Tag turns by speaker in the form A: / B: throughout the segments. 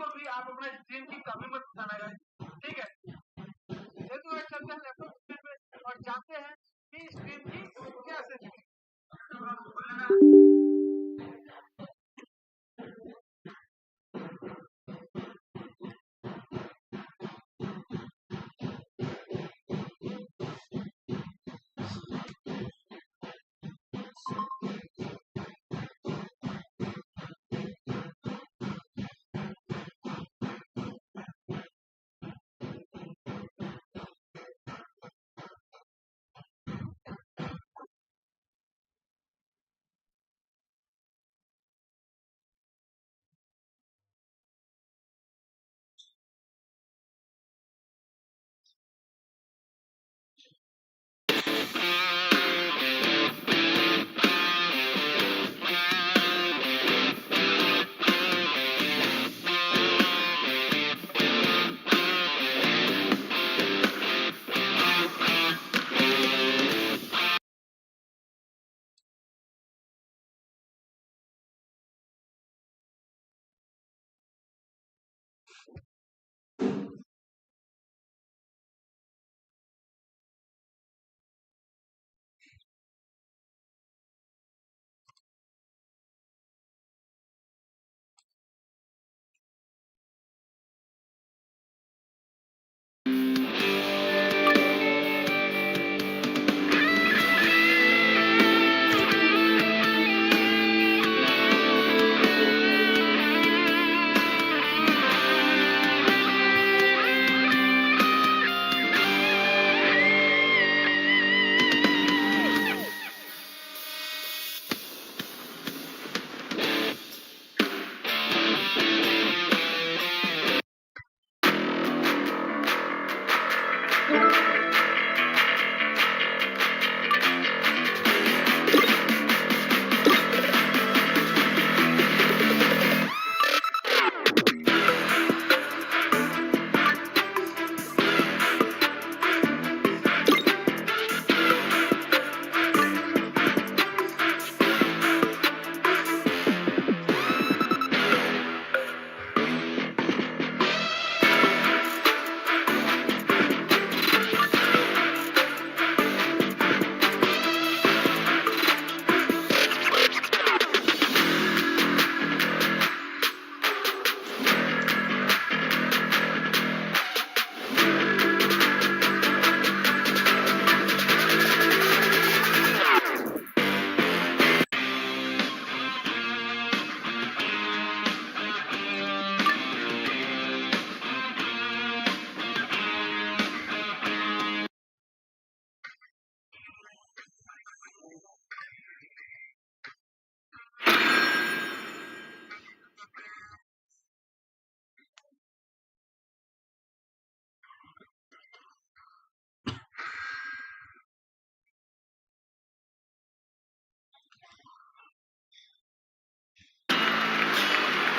A: को भी आप अपना स्क्रीन की कमी मत बताना गाइस, ठीक है। चलते हैं लैपटॉप स्क्रीन पे और जानते हैं कि स्क्रीन की क्या सेटिंग है।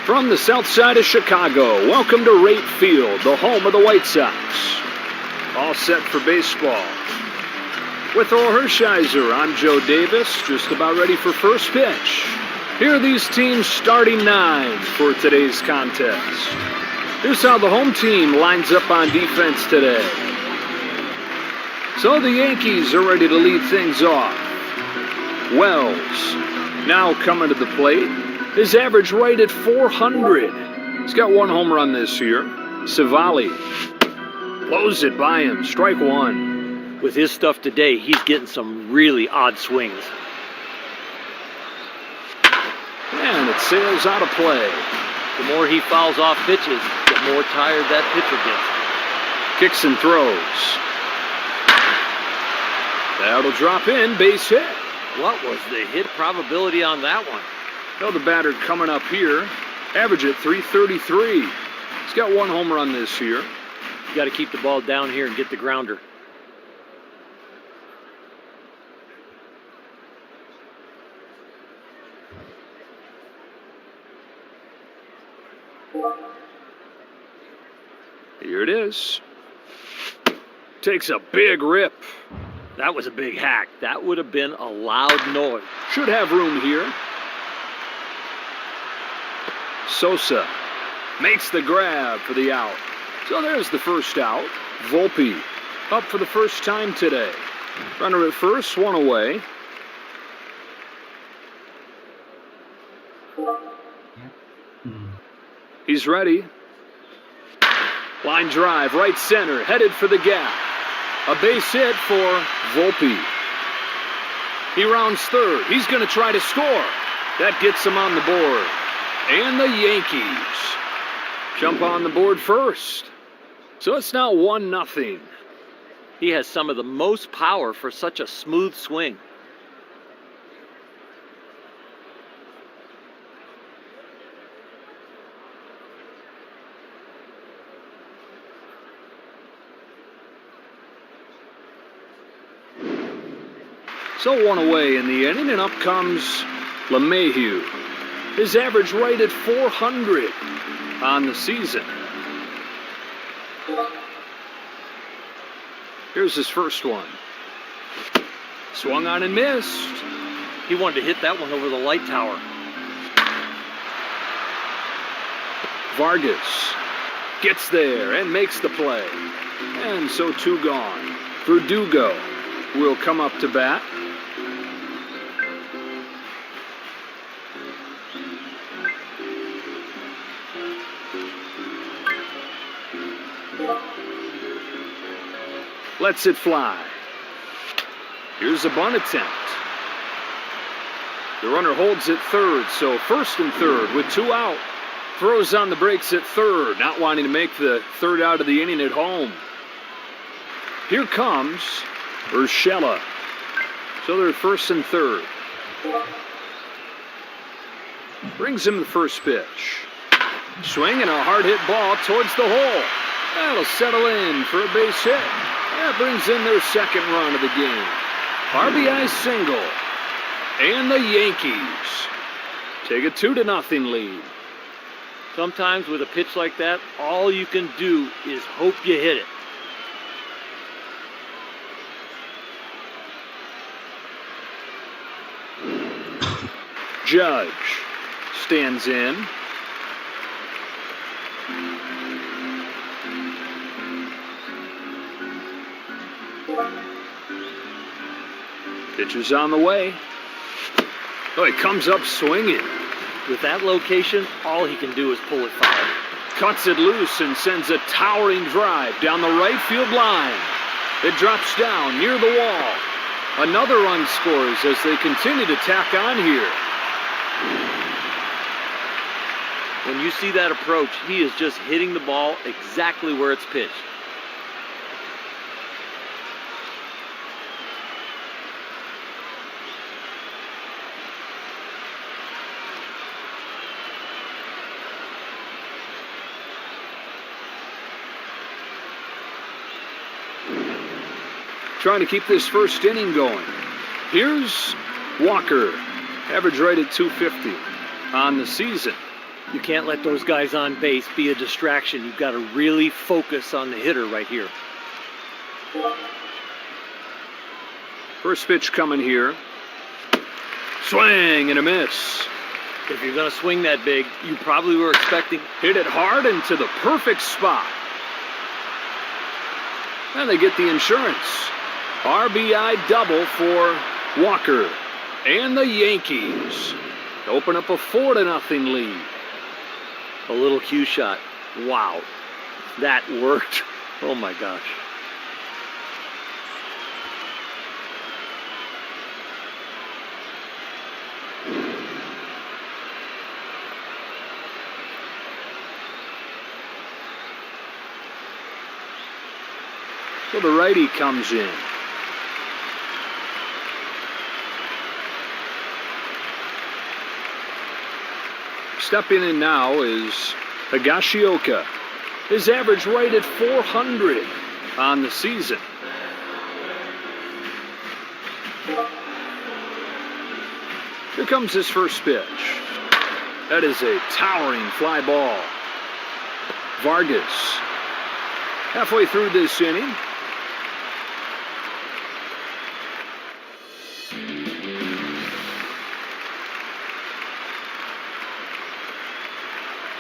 B: From the south side of Chicago, welcome to Rate Field, the home of the White Sox. All set for baseball. With Thor Hershiser, I'm Joe Davis, just about ready for first pitch. Here are these teams' starting nine for today's contest. Here's how the home team lines up on defense today. So the Yankees are ready to lead things off. Wells, now coming to the plate. His average right at 400. He's got one home run this year. Savali blows it by him. Strike one.
C: With his stuff today, he's getting some really odd swings.
B: And it sails out of play.
C: The more he fouls off pitches, the more tired that pitcher gets.
B: Kicks and throws. That'll drop in, base hit.
C: What was the hit probability on that one?
B: Well, the batter coming up here, average at 333. He's got one home run this year.
C: You got to keep the ball down here and get the grounder.
B: Here it is. Takes a big rip.
C: That was a big hack. That would have been a loud noise.
B: Should have room here. Sosa makes the grab for the out. So there's the first out. Volpe up for the first time today. Runner at first, one away. He's ready. Line drive, right center, headed for the gap. A base hit for Volpe. He rounds third. He's going to try to score. That gets him on the board. And the Yankees jump on the board first. So it's now 1-0.
C: He has some of the most power for such a smooth swing.
B: So one away in the inning, and up comes LeMahieu. His average right at 400 on the season. Here's his first one. Swung on and missed.
C: He wanted to hit that one over the light tower.
B: Vargas gets there and makes the play. And so 2 gone. Verdugo will come up to bat. Lets it fly. Here's a bunt attempt. The runner holds at third, so first and third with 2 out. Throws on the brakes at third, not wanting to make the third out of the inning at home. Here comes Urshela. So they're first and third. Brings him the first pitch. Swing and a hard hit ball towards the hole. That'll settle in for a base hit. That brings in their second run of the game. RBI single. And the Yankees take a 2-0 lead.
C: Sometimes with a pitch like that, all you can do is hope you hit it.
B: Judge stands in. Pitcher's on the way. Oh, he comes up swinging.
C: With that location, all he can do is pull it foul.
B: Cuts it loose and sends a towering drive down the right field line. It drops down near the wall. Another run scores as they continue to tack on here.
C: When you see that approach, he is just hitting the ball exactly where it's pitched.
B: Trying to keep this first inning going. Here's Walker. Average right at 250 on the season.
C: You can't let those guys on base be a distraction. You've got to really focus on the hitter right here.
B: First pitch coming here. Swing and a miss.
C: If you're going to swing that big, you probably were expecting...
B: Hit it hard into the perfect spot. And they get the insurance. RBI double for Walker. And the Yankees open up a 4-0 lead.
C: A little cue shot. Wow. That worked. Oh my gosh.
B: So the righty comes in. Stepping in now is Higashioka. His average right at 400 on the season. Here comes his first pitch. That is a towering fly ball. Vargas, halfway through this inning.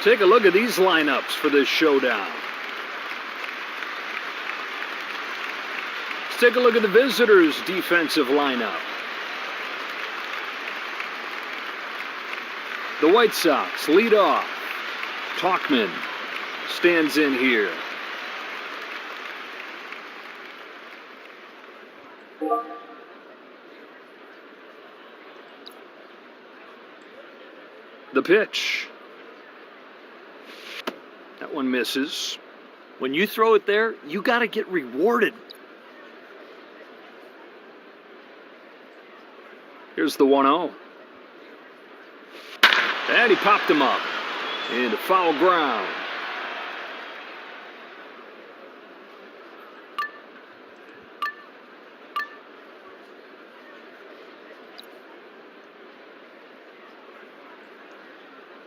B: Take a look at these lineups for this showdown. Let's take a look at the visitors' defensive lineup. The White Sox lead off. Talkman stands in here. The pitch. That one misses.
C: When you throw it there, you got to get rewarded.
B: Here's the 1-0. And he popped him up into foul ground.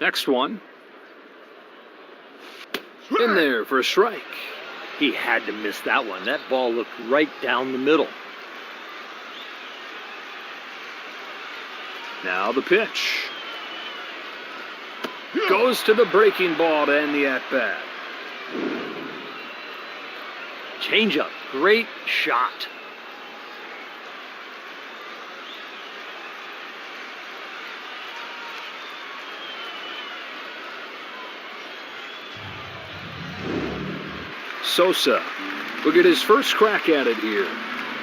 B: Next one. In there for a strike.
C: He had to miss that one. That ball looked right down the middle.
B: Now the pitch. Goes to the breaking ball to end the at-bat.
C: Changeup. Great shot.
B: Sosa will get his first crack at it here.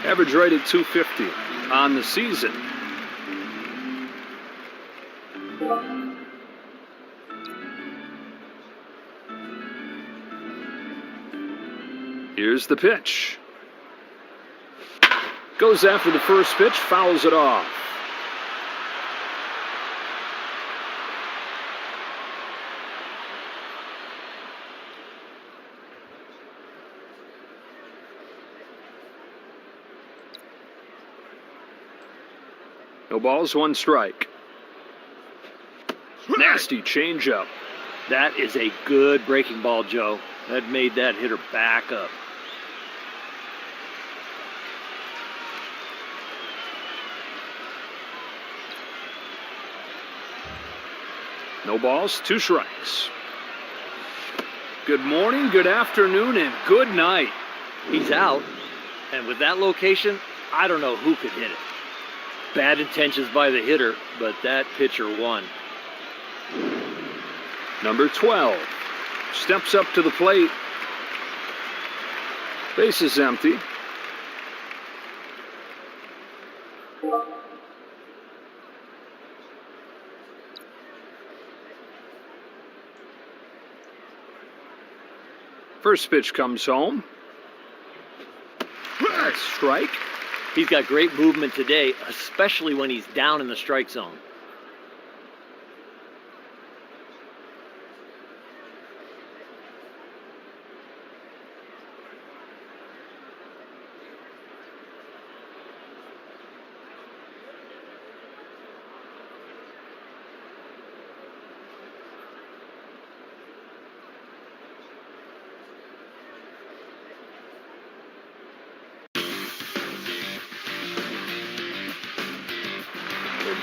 B: Average right at 250 on the season. Here's the pitch. Goes after the first pitch, fouls it off. No balls, one strike. Nasty changeup.
C: That is a good breaking ball, Joe. That made that hitter back up.
B: No balls, two strikes. Good morning, good afternoon, and good night.
C: He's out, and with that location, I don't know who could hit it. Bad intentions by the hitter, but that pitcher won.
B: Number 12 steps up to the plate. Base is empty. First pitch comes home. That's strike.
C: He's got great movement today, especially when he's down in the strike zone.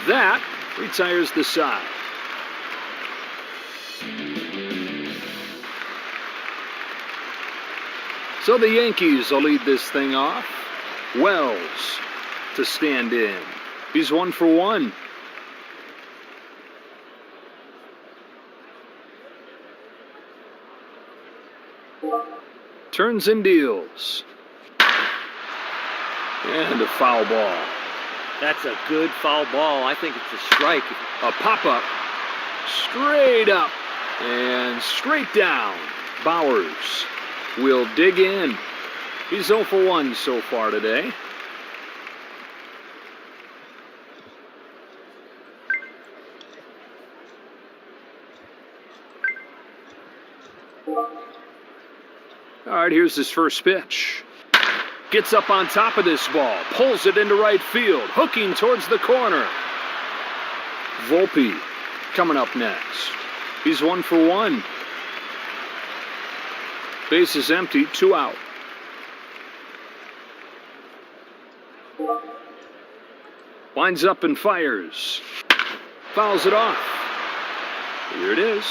B: That retires the side. So the Yankees will lead this thing off. Wells to stand in. He's 1 for 1. Turns and deals. And a foul ball.
C: That's a good foul ball. I think it's a strike.
B: A pop-up. Straight up. And straight down. Bowers will dig in. He's 0 for 1 so far today. All right, here's his first pitch. Gets up on top of this ball, pulls it into right field, hooking towards the corner. Volpe coming up next. He's 1 for 1. Base is empty, 2 out. Winds up and fires. Fouls it off. Here it is.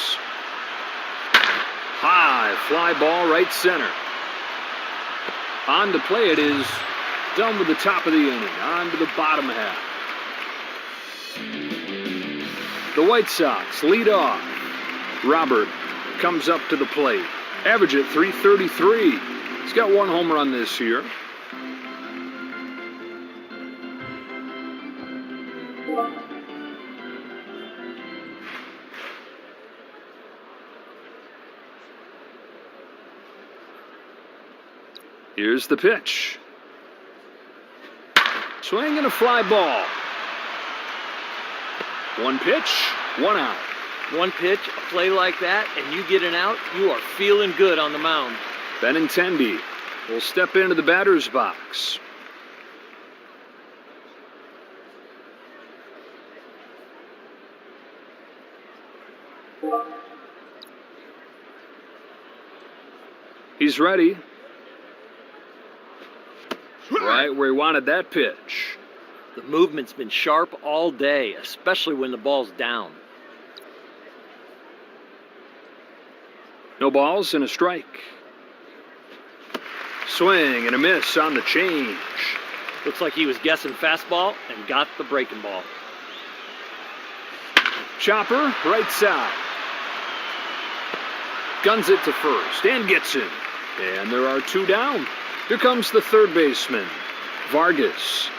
B: High fly ball right center. On to play it is done with the top of the inning. On to the bottom half. The White Sox lead off. Robert comes up to the plate. Average at .333. He's got one home run this year. Here's the pitch. Swing and a fly ball. One pitch, one out.
C: One pitch, a play like that, and you get an out, you are feeling good on the mound.
B: Benintendi will step into the batter's box. He's ready. Right where he wanted that pitch.
C: The movement's been sharp all day, especially when the ball's down.
B: No balls and a strike. Swing and a miss on the change.
C: Looks like he was guessing fastball and got the breaking ball.
B: Chopper, right side. Guns it to first and gets in. And there are two down. Here comes the third baseman, Vargas.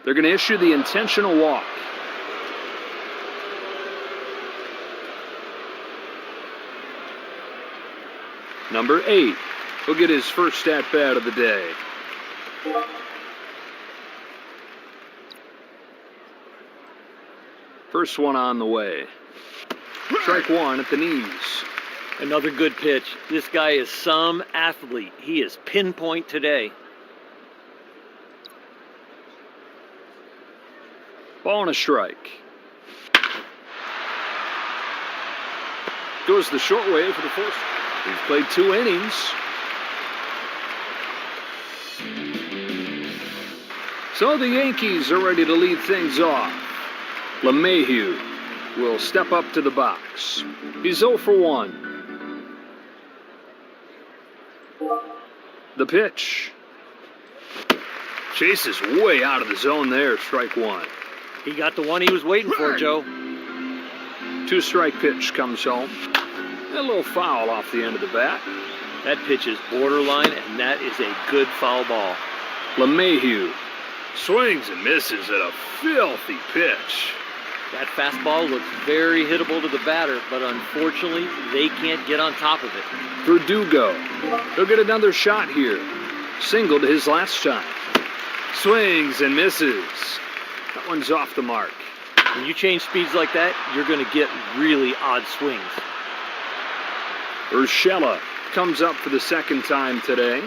B: They're going to issue the intentional walk. Number 8 will get his first at-bat of the day. First one on the way. Strike one at the knees.
C: Another good pitch. This guy is some athlete. He is pinpoint today.
B: Ball and a strike. Goes the short way for the first. He's played 2 innings. So the Yankees are ready to lead things off. LeMahieu will step up to the box. He's 0 for 1. The pitch. Chases way out of the zone there, strike one.
C: He got the one he was waiting for, Joe.
B: 2-strike pitch comes home. A little foul off the end of the bat.
C: That pitch is borderline, and that is a good foul ball.
B: LeMahieu swings and misses at a filthy pitch.
C: That fastball looks very hittable to the batter, but unfortunately, they can't get on top of it.
B: Verdugo. He'll get another shot here. Singled his last shot. Swings and misses. That one's off the mark.
C: When you change speeds like that, you're going to get really odd swings.
B: Urshela comes up for the second time today.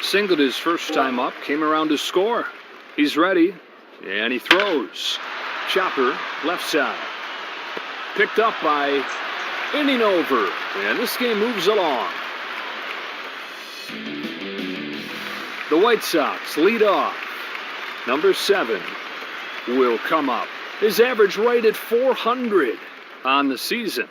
B: Singled his first time up, came around to score. He's ready, and he throws. Chopper, left side. Picked up by inning over, and this game moves along. The White Sox lead off. Number 7 will come up. His average right at 400 on the season.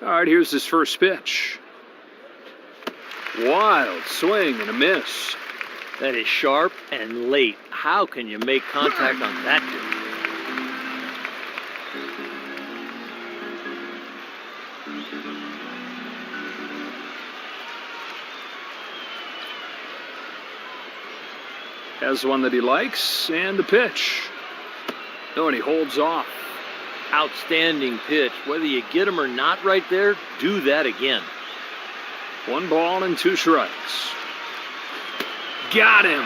B: All right, here's his first pitch. Wild swing and a miss.
C: That is sharp and late. How can you make contact on that dude?
B: Has one that he likes, and the pitch. No, and he holds off.
C: Outstanding pitch. Whether you get him or not right there, do that again.
B: 1 ball and 2 strikes. Got him.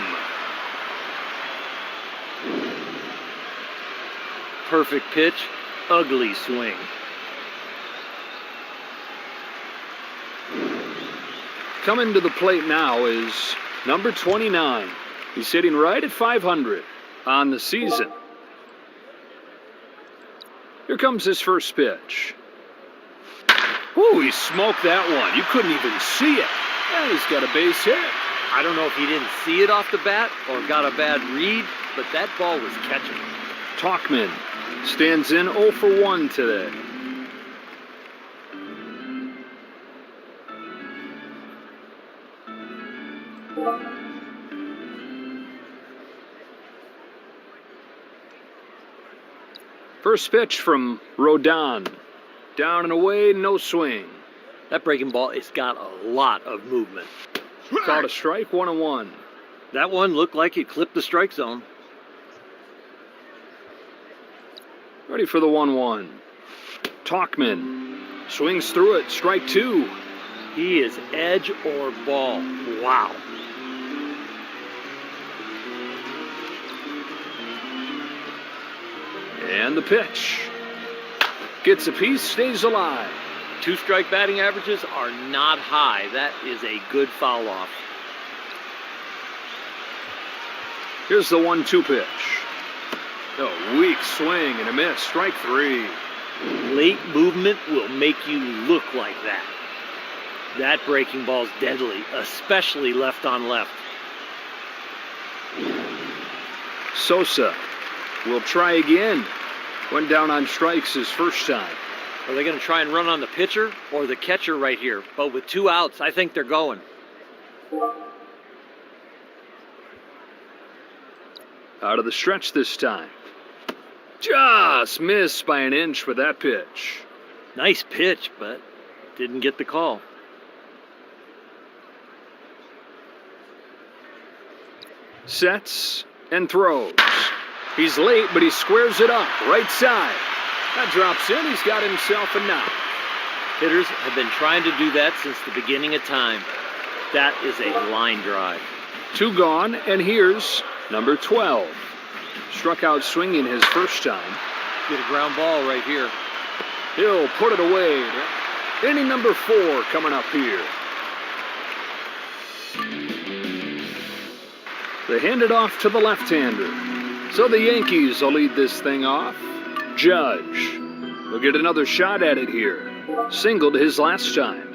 C: Perfect pitch, ugly swing.
B: Coming to the plate now is number 29. He's hitting right at 500 on the season. Here comes his first pitch. Ooh, he smoked that one. You couldn't even see it. And he's got a base hit.
C: I don't know if he didn't see it off the bat or got a bad read, but that ball was catching.
B: Talkman stands in 0 for 1 today. First pitch from Rodon. Down and away, no swing.
C: That breaking ball has got a lot of movement.
B: Called a strike, 1-1.
C: That one looked like it clipped the strike zone.
B: Ready for the 1-1. Talkman swings through it, strike 2.
C: He is edge or ball. Wow.
B: And the pitch. Gets a piece, stays alive.
C: 2-strike batting averages are not high. That is a good foul off.
B: Here's the 1-2 pitch. A weak swing and a miss. Strike 3.
C: Late movement will make you look like that. That breaking ball's deadly, especially left on left.
B: Sosa will try again. Went down on strikes his first time.
C: Are they going to try and run on the pitcher or the catcher right here? But with 2 outs, I think they're going.
B: Out of the stretch this time. Just missed by an inch with that pitch.
C: Nice pitch, but didn't get the call.
B: Sets and throws. He's late, but he squares it up. Right side. That drops in. He's got himself a knock.
C: Hitters have been trying to do that since the beginning of time. That is a line drive.
B: 2 gone, and here's number 12. Struck out swinging his first time.
C: Get a ground ball right here.
B: He'll put it away. Inning number 4 coming up here. They hand it off to the left-hander. So the Yankees will lead this thing off. Judge will get another shot at it here. Singled his last time.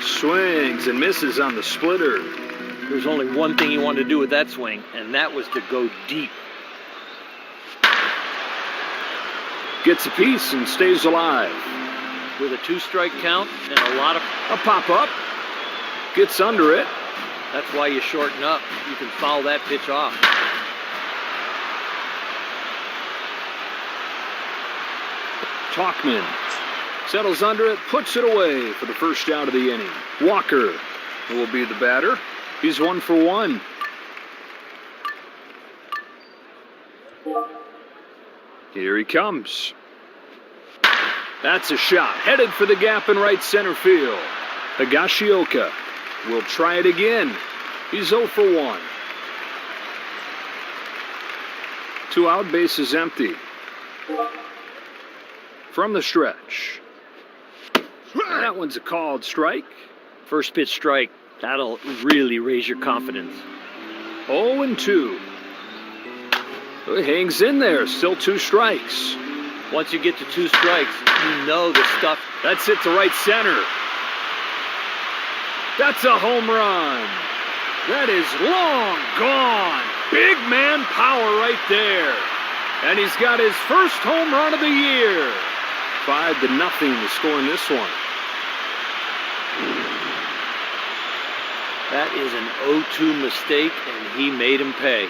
B: Swings and misses on the splitter.
C: There's only one thing he wanted to do with that swing, and that was to go deep.
B: Gets a piece and stays alive.
C: With a 2-strike count and a lot of...
B: A pop-up. Gets under it.
C: That's why you shorten up. You can foul that pitch off.
B: Talkman settles under it, puts it away for the first out of the inning. Walker will be the batter. He's 1 for 1. Here he comes. That's a shot. Headed for the gap in right center field. Higashioka will try it again. He's 0 for 1. 2 out, bases empty. From the stretch. That one's a called strike.
C: First pitch strike. That'll really raise your confidence.
B: 0-2. He hangs in there. Still 2 strikes.
C: Once you get to 2 strikes, you know the stuff.
B: That's it to right center. That's a home run. That is long gone. Big man power right there. And he's got his first home run of the year. 5-0 to score in this one.
C: That is an 0-2 mistake, and he made him pay.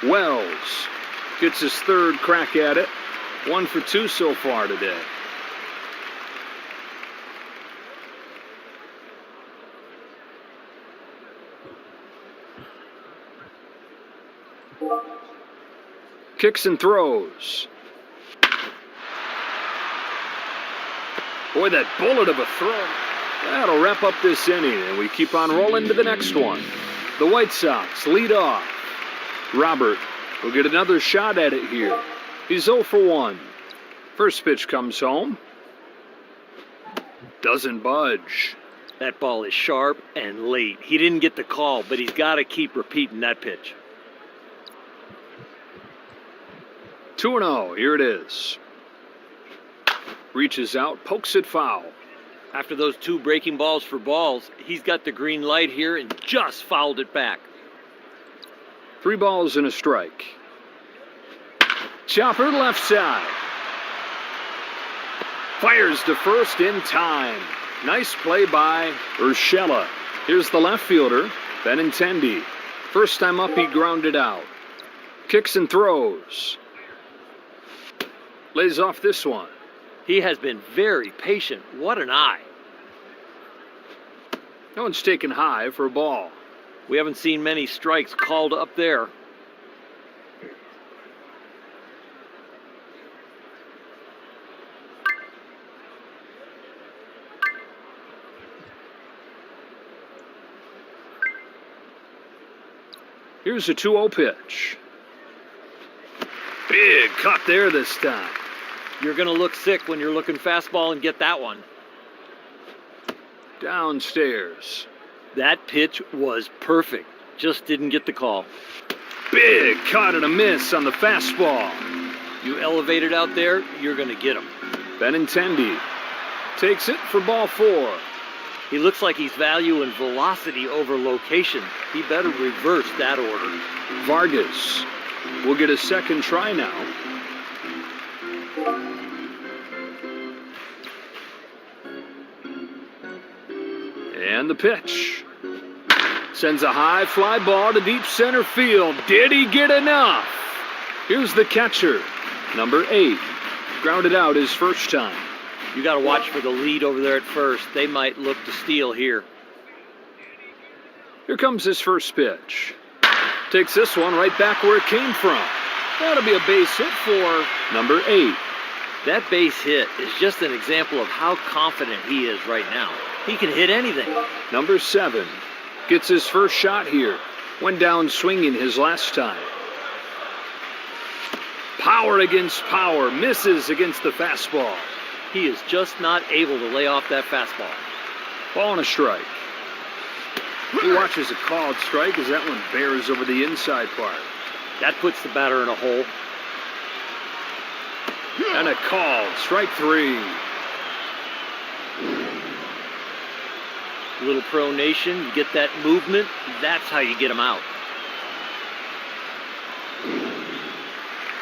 B: Wells gets his 3rd crack at it. 1 for 2 so far today. Kicks and throws. Boy, that bullet of a throw. That'll wrap up this inning, and we keep on rolling to the next one. The White Sox lead off. Robert will get another shot at it here. He's 0 for 1. First pitch comes home. Doesn't budge.
C: That ball is sharp and late. He didn't get the call, but he's got to keep repeating that pitch.
B: 2-0, here it is. Reaches out, pokes it foul.
C: After those 2 breaking balls for balls, he's got the green light here and just fouled it back.
B: 3 balls and a strike. Chopper left side. Fires to first in time. Nice play by Urshela. Here's the left fielder, Benintendi. First time up, he grounded out. Kicks and throws. Lays off this one.
C: He has been very patient. What an eye.
B: No one's taken high for a ball.
C: We haven't seen many strikes called up there.
B: Here's a 2-0 pitch. Big cut there this time.
C: You're going to look sick when you're looking fastball and get that one.
B: Downstairs.
C: That pitch was perfect. Just didn't get the call.
B: Big cut and a miss on the fastball.
C: You elevate it out there, you're going to get him.
B: Benintendi takes it for ball 4.
C: He looks like he's valuing velocity over location. He better reverse that order.
B: Vargas will get a second try now. And the pitch. Sends a high fly ball to deep center field. Did he get enough? Here's the catcher, number 8. Grounded out his first time.
C: You got to watch for the lead over there at first. They might look to steal here.
B: Here comes his first pitch. Takes this one right back where it came from. That'll be a base hit for number 8.
C: That base hit is just an example of how confident he is right now. He can hit anything.
B: Number 7 gets his first shot here. Went down swinging his last time. Power against power. Misses against the fastball.
C: He is just not able to lay off that fastball.
B: Ball and a strike. He watches a called strike as that one bears over the inside part.
C: That puts the batter in a hole.
B: And a called strike 3.
C: Little pronation, you get that movement, that's how you get him out.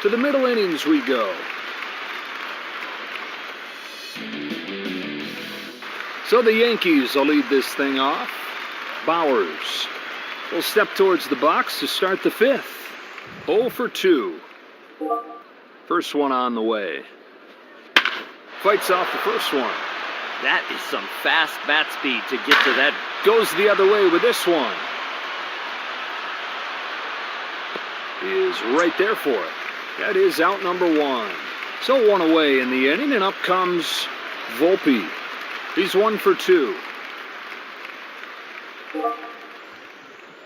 B: To the middle innings we go. So the Yankees will lead this thing off. Bowers will step towards the box to start the 5th. 0 for 2. First one on the way. Fights off the first one.
C: That is some fast bat speed to get to that.
B: Goes the other way with this one. He is right there for it. That is out number 1. So 1 away in the inning, and up comes Volpe. He's 1 for 2.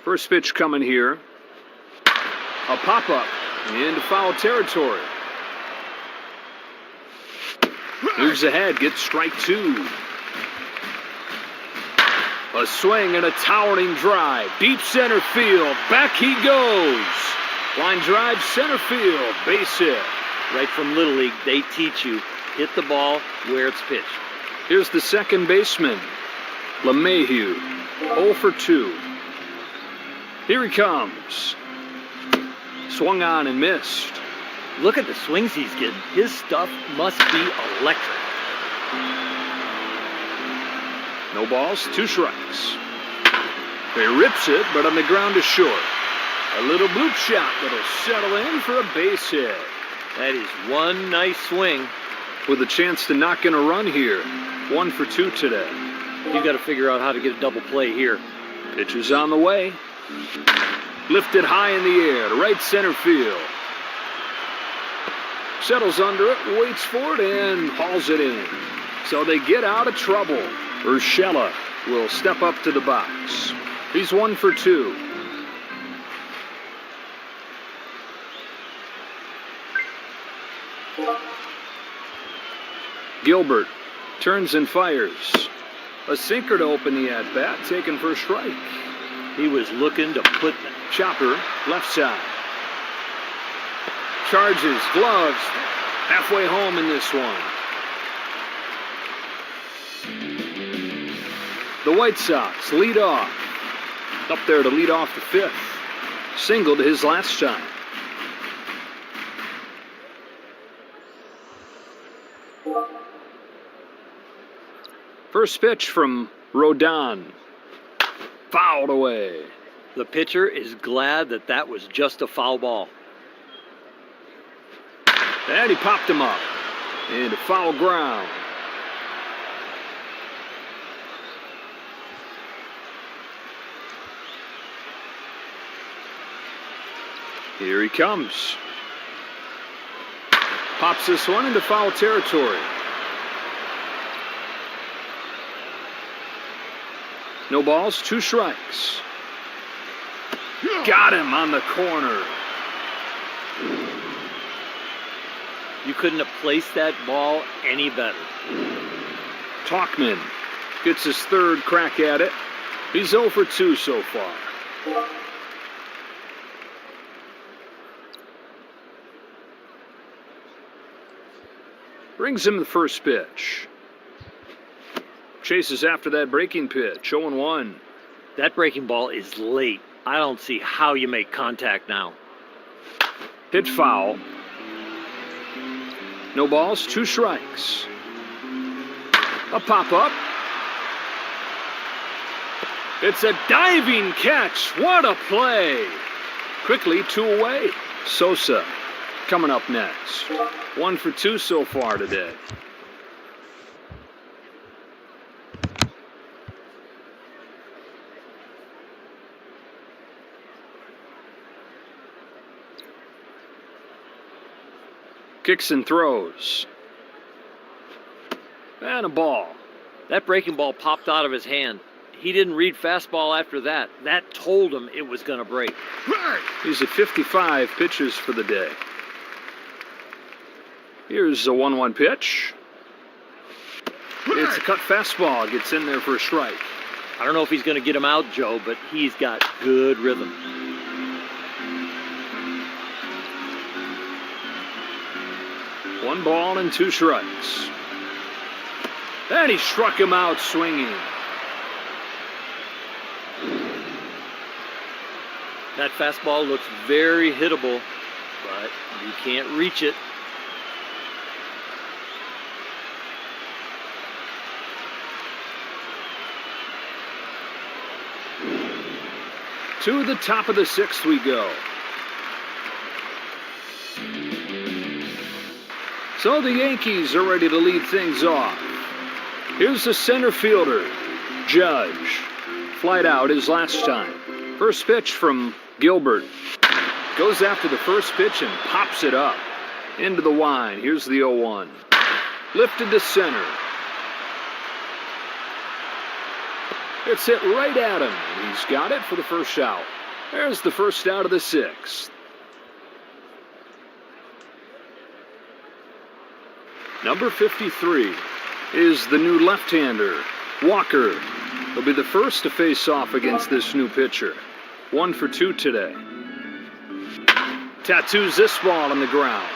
B: First pitch coming here. A pop-up into foul territory. Moves ahead, gets strike 2. A swing and a towering drive. Deep center field. Back he goes. Line drive, center field. Base hit.
C: Right from Little League, they teach you, hit the ball where it's pitched.
B: Here's the second baseman, LeMahieu. 0 for 2. Here he comes. Swung on and missed.
C: Look at the swings he's getting. His stuff must be electric.
B: No balls, 2 strikes. He rips it, but on the ground is short. A little bloop shot that'll settle in for a base hit.
C: That is one nice swing.
B: With a chance to knock in a run here. 1 for 2 today.
C: You got to figure out how to get a double play here.
B: Pitch is on the way. Lifted high in the air to right center field. Settles under it, waits for it, and hauls it in. So they get out of trouble. Urshela will step up to the box. He's 1 for 2. Gilbert turns and fires. A sinker to open the at-bat, taken for a strike.
C: He was looking to put the
B: Chopper, left side. Charges, gloves, halfway home in this one. The White Sox lead off. Up there to lead off the fifth. Singled his last time. First pitch from Rodon. Fouled away.
C: The pitcher is glad that that was just a foul ball.
B: And he popped him up. Into foul ground. Here he comes. Pops this one into foul territory. No balls, 2 strikes. Got him on the corner.
C: You couldn't have placed that ball any better.
B: Talkman gets his third crack at it. He's 0 for 2 so far. Brings him the first pitch. Chases after that breaking pitch, 0-1.
C: That breaking ball is late. I don't see how you make contact now.
B: Hit foul. No balls, 2 strikes. A pop-up. It's a diving catch. What a play. Quickly 2 away. Sosa coming up next. 1 for 2 so far today. Kicks and throws. And a ball.
C: That breaking ball popped out of his hand. He didn't read fastball after that. That told him it was going to break.
B: He's at 55 pitches for the day. Here's a 1-1 pitch. It's a cut fastball. Gets in there for a strike.
C: I don't know if he's going to get him out, Joe, but he's got good rhythm.
B: One ball and 2 strikes. And he struck him out swinging.
C: That fastball looks very hittable, but you can't reach it.
B: To the top of the 6th we go. So the Yankees are ready to lead things off. Here's the center fielder, Judge. Flied out his last time. First pitch from Gilbert. Goes after the first pitch and pops it up. Into the line. Here's the 0-1. Lifted to center. It's hit right at him. He's got it for the first out. There's the first out of the 6th. Number 53 is the new left-hander, Walker. He'll be the first to face off against this new pitcher. 1 for 2 today. Tattoos this ball on the ground.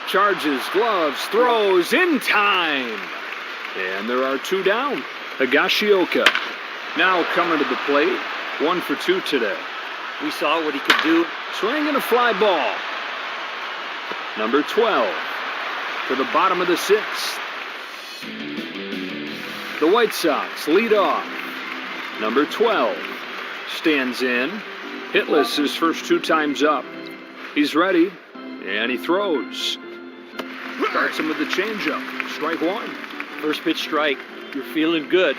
B: Charges, gloves, throws in time. And there are 2 down. Higashioka now coming to the plate. 1 for 2 today.
C: We saw what he could do.
B: Swing and a fly ball. Number 12 to the bottom of the 6th. The White Sox lead off. Number 12 stands in. Hitless his first 2 times up. He's ready, and he throws. Starts him with the changeup. Strike 1.
C: First pitch strike. You're feeling good.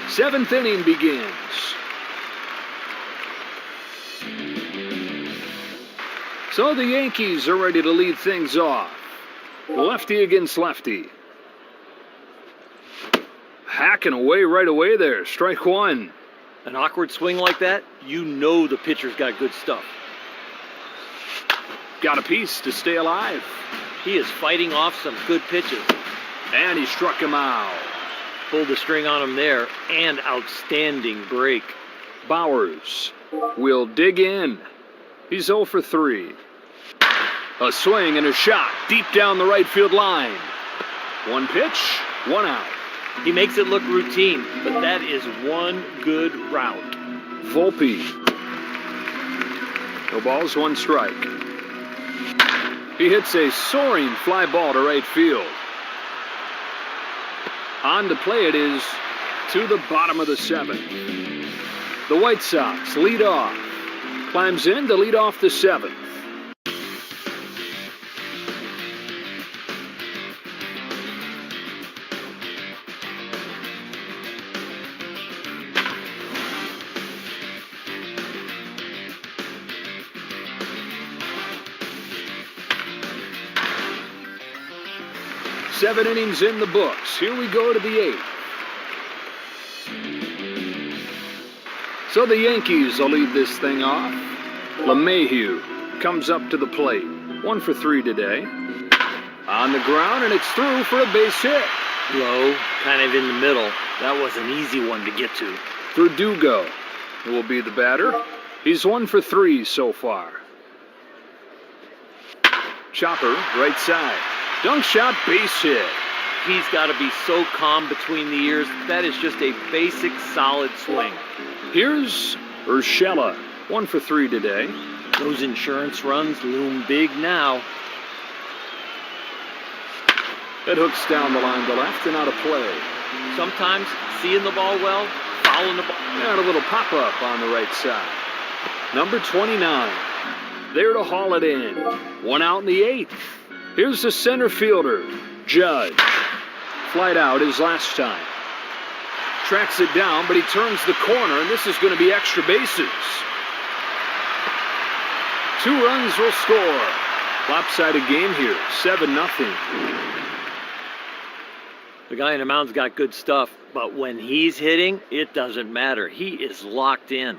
B: Seventh inning begins. So the Yankees are ready to lead things off. Lefty against lefty. Hacking away right away there. Strike one.
C: An awkward swing like that, you know the pitcher's got good stuff.
B: Got a piece to stay alive.
C: He is fighting off some good pitches.
B: And he struck him out.
C: Pulled the string on him there, and outstanding break.
B: Bowers will dig in. He's 0 for 3. A swing and a shot deep down the right field line. One pitch, one out.
C: He makes it look routine, but that is one good route.
B: Volpe. No balls, one strike. He hits a soaring fly ball to right field. On to play it is to the bottom of the 7th. The White Sox lead off. Climbs in to lead off the 7th. Seven innings in the books. Here we go to the 8th. So the Yankees will lead this thing off. LeMahieu comes up to the plate. 1 for 3 today. On the ground, and it's through for a base hit.
C: Low, kind of in the middle. That was an easy one to get to.
B: Verdugo will be the batter. He's 1 for 3 so far. Chopper, right side. Dunk shot, base hit.
C: He's got to be so calm between the ears. That is just a basic, solid swing.
B: Here's Urshela, 1 for 3 today.
C: Those insurance runs loom big now.
B: It hooks down the line to left and out of play.
C: Sometimes seeing the ball well, fouling the ball.
B: And a little pop-up on the right side. Number 29, there to haul it in. 1 out in the 8th. Here's the center fielder, Judge. Flight out his last time. Tracks it down, but he turns the corner, and this is going to be extra bases. 2 runs will score. Lopsided game here, 7-0.
C: The guy in the mound's got good stuff, but when he's hitting, it doesn't matter. He is locked in.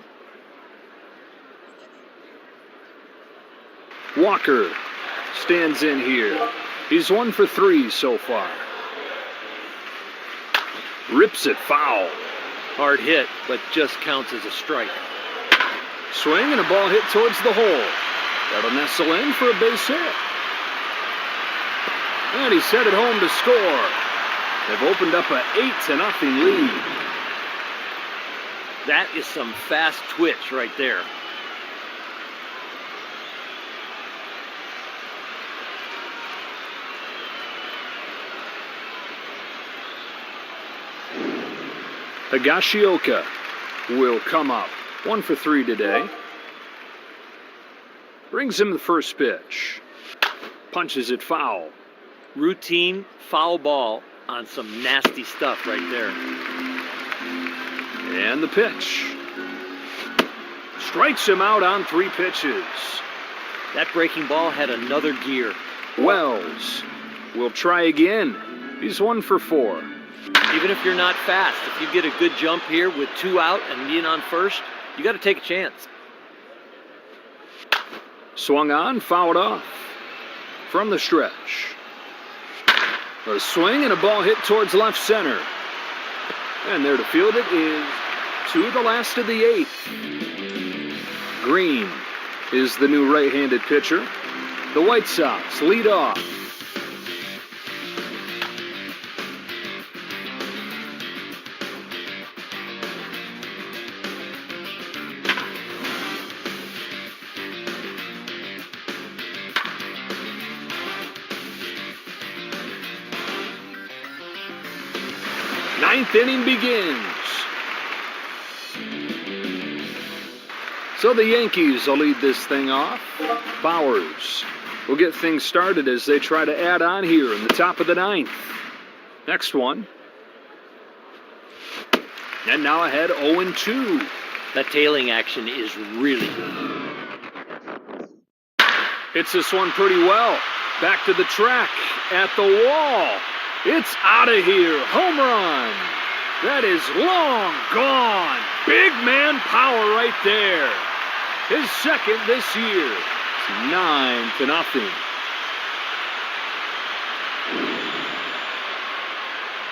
B: Walker stands in here. He's 1 for 3 so far. Rips it foul.
C: Hard hit, but just counts as a strike.
B: Swing and a ball hit towards the hole. That'll nestle in for a base hit. And he's headed home to score. They've opened up an 8-0 lead.
C: That is some fast twitch right there.
B: Higashioka will come up. 1 for 3 today. Brings him the first pitch. Punches it foul.
C: Routine foul ball on some nasty stuff right there.
B: And the pitch. Strikes him out on 3 pitches.
C: That breaking ball had another gear.
B: Wells will try again. He's 1 for 4.
C: Even if you're not fast, if you get a good jump here with 2 out and being on first, you got to take a chance.
B: Swung on, fouled off. From the stretch. A swing and a ball hit towards left center. And there to field it is to the last of the 8th. Green is the new right-handed pitcher. The White Sox lead off. Ninth inning begins. So the Yankees will lead this thing off. Bowers will get things started as they try to add on here in the top of the 9th. Next one. And now ahead 0-2.
C: That tailing action is really good.
B: Hits this one pretty well. Back to the track, at the wall. It's out of here. Home run. That is long gone. Big man power right there. His second this year. It's 9-0.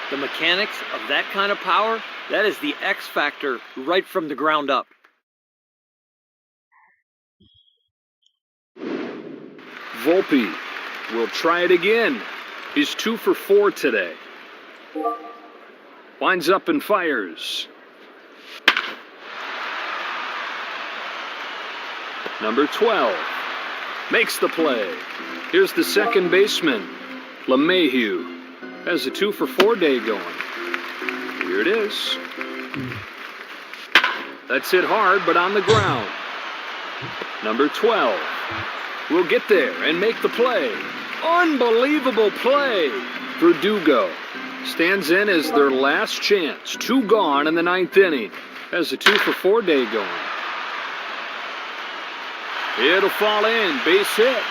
C: The mechanics of that kind of power, that is the X factor right from the ground up.
B: Volpe will try it again. He's 2 for 4 today. Winds up and fires. Number 12 makes the play. Here's the second baseman. LeMahieu has a 2 for 4 day going. Here it is. That's hit hard, but on the ground. Number 12 will get there and make the play. Unbelievable play. Verdugo stands in as their last chance. 2 gone in the 9th inning. Has a 2 for 4 day going. It'll fall in. Base hit.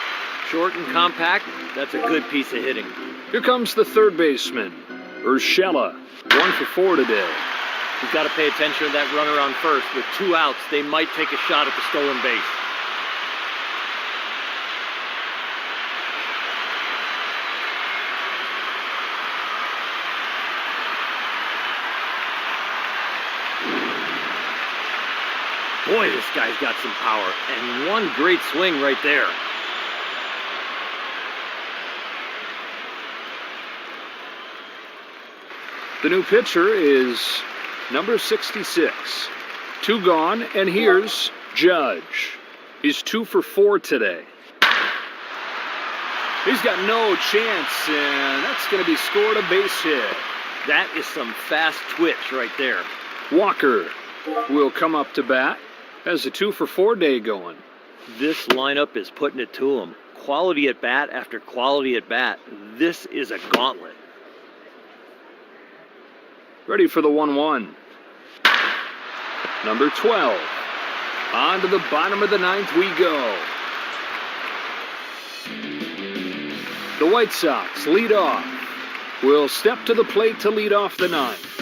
C: Short and compact, that's a good piece of hitting.
B: Here comes the third baseman, Urshela. 1 for 4 today.
C: You've got to pay attention to that runner on first. With 2 outs, they might take a shot at the stolen base. Boy, this guy's got some power, and one great swing right there.
B: The new pitcher is number 66. 2 gone, and here's Judge. He's 2 for 4 today. He's got no chance, and that's going to be scored a base hit.
C: That is some fast twitch right there.
B: Walker will come up to bat. Has a 2 for 4 day going.
C: This lineup is putting it to him. Quality at bat after quality at bat. This is a gauntlet.
B: Ready for the 1-1. Number 12. On to the bottom of the 9th we go. The White Sox lead off. Will step to the plate to lead off the 9th.